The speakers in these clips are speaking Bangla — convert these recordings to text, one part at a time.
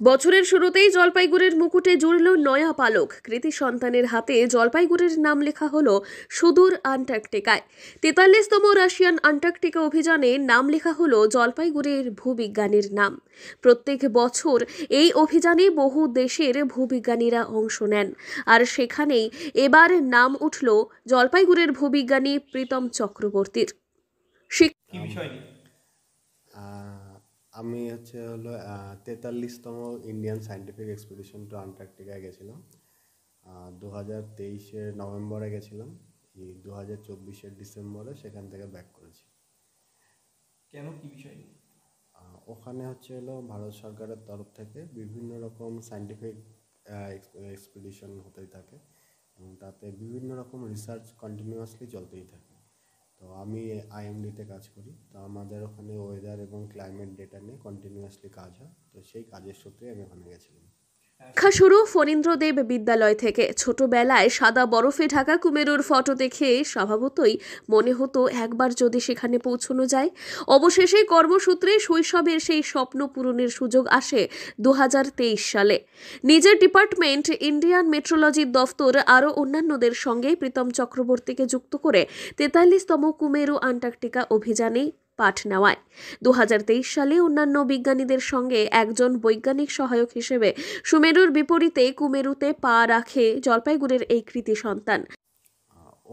বছরের শুরুতেই জলপাইগুড়ির মুকুটে জুড়ল নয়া পালক। কৃতি সন্তানের হাতে জলপাইগুড়ির নাম লেখা হলো সুদূর আন্টার্কটিকায়। ৪৩তম রাশিয়ান আন্টার্কটিকা অভিযানে নাম লেখা হলো জলপাইগুড়ির ভূবিজ্ঞানীর নাম। প্রত্যেক বছর এই অভিযানে বহু দেশের ভূবিজ্ঞানীরা অংশ নেন, আর সেখানেই এবার নাম উঠল জলপাইগুড়ির ভূবিজ্ঞানী প্রীতম চক্রবর্তীর। আমি হলো ৪৩তম ইন্ডিয়ান সায়েন্টিফিক এক্সপিডিশন টু আন্টার্কটিকায় গেছিলাম। 2023-এর নভেম্বরে গেছিলাম, 2024-এর ডিসেম্বরে সেখান থেকে ব্যাক করেছি। কেন, কি বিষয়? ওখানে হলো ভারত সরকারের তরফ থেকে বিভিন্ন রকম সায়েন্টিফিক এক্সপিডিশন হতেই থাকে এবং তাতে বিভিন্ন রকম রিসার্চ কন্টিনিউয়াসলি চলতেই থাকে। তো আমি আইএমডিতে কাজ করি, তো আমাদের ওখানে ওয়েদার এবং ক্লাইমেট ডেটা নিয়ে কন্টিনিউয়াসলি কাজ হয়। তো সেই কাজের সূত্রে আমি ওখানে গেছিলাম। শিক্ষা শুরু ফণীন্দ্রদেব বিদ্যালয় থেকে। ছোটবেলায় সাদা বরফে ঢাকা কুমেরুর ফটো দেখে স্বভাবতই মনে হতো একবার যদি সেখানে পৌঁছানো যায়। অবশেষে কর্মসূত্রে শৈশবের সেই স্বপ্ন পূরণের সুযোগ আসে 2023 সালে। নিজের ডিপার্টমেন্ট ইন্ডিয়ান মেট্রোলজি দফতর আরও অন্যান্যদের সঙ্গে প্রীতম চক্রবর্তীকে যুক্ত করে ৪৩তম কুমেরু আন্টার্কটিকা অভিযানে পাঠ নেওয়ায় 2023 সালে অন্যান্য বিজ্ঞানীদের সঙ্গে একজন বৈজ্ঞানিক সহায়ক হিসেবে সুমেরুর বিপরীতে কুমেরুতে পা রাখে জলপাইগুড়ির এই কৃতি সন্তান।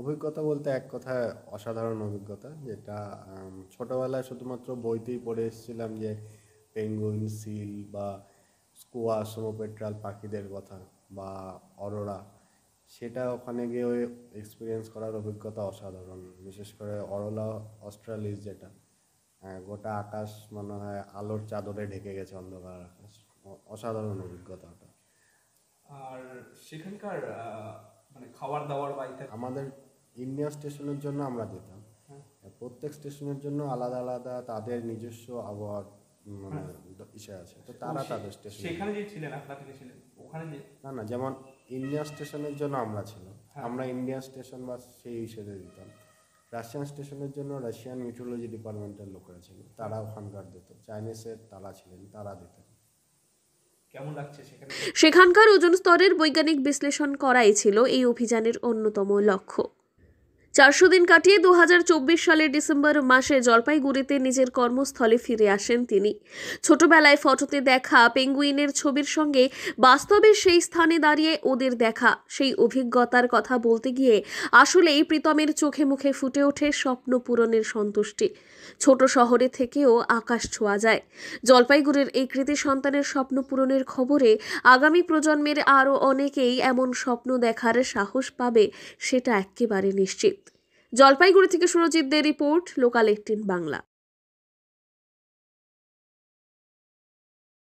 অভিজ্ঞতা বলতে এক কথায় অসাধারণ অভিজ্ঞতা, যেটা ছোটবেলায় শুধুমাত্র বইতেই পড়ে এসেছিলাম, যে পেঙ্গুইন, সিল বা স্কুয়া, সোমোপেট্রাল পাখিদের কথা বা অরোরা, সেটা ওখানে গিয়ে ওই এক্সপিরিয়েন্স করার অভিজ্ঞতা অসাধারণ। বিশেষ করে অরোরা অস্ট্রালিস, যেটা গোটা আকাশ মনে হয় আলোর চাদরে ঢেকে গেছে, অন্ধকার আকাশ। অসাধারণ অভিজ্ঞতা ওটা। আর সেখানকার মানে খাবার দাবার বা আমাদের ইন্ডিয়া স্টেশনের জন্য আমরা যেতাম, প্রত্যেক স্টেশনের জন্য আলাদা আলাদা তাদের নিজস্ব আবহাওয়ার মানে ইসে আছে, তো তারা তাদের স্টেশন। সেখানে যে ছিলেন, আপনারা থেকে ছিলেন ওখানে যে না, যেমন ইন্ডিয়া স্টেশনের জন্য আমরা ছিলাম, আমরা ইন্ডিয়া স্টেশন বা সেই হিসেবে দিতাম। রাশিয়ান স্টেশনের জন্য রাশিয়ান মেট্রোলজি ডিপার্টমেন্টের লোকেরা ছিল, তারা ওখানকার দিত। চাইনিজের তারা ছিলেন, তারা দিতেন। কেমন লাগছে সেখানে? সেখানকার ওজন স্তরের বৈজ্ঞানিক বিশ্লেষণ করাই ছিল এই অভিযানের অন্যতম লক্ষ্য। 400 দিন কাটিয়ে 2024 সালের ডিসেম্বর মাসে জলপাইগুড়িতে নিজের কর্মস্থলে ফিরে আসেন তিনি। ছোটবেলায় ফটোতে দেখা পেঙ্গুইনের ছবির সঙ্গে বাস্তবে সেই স্থানে দাঁড়িয়ে ওদের দেখা সেই অভিজ্ঞতার কথা বলতে গিয়ে আসলেই প্রীতমের চোখে মুখে ফুটে ওঠে স্বপ্ন পূরণের সন্তুষ্টি। ছোট শহরে থেকেও আকাশ ছোঁয়া যায়। জলপাইগুড়ির এই কৃতি সন্তানের স্বপ্ন পূরণের খবরে আগামী প্রজন্মের আরও অনেকেই এমন স্বপ্ন দেখার সাহস পাবে, সেটা একেবারে নিশ্চিত। জলপাইগুড়ি থেকে সুরজিৎ দে রিপোর্ট, লোকাল 18 বাংলা।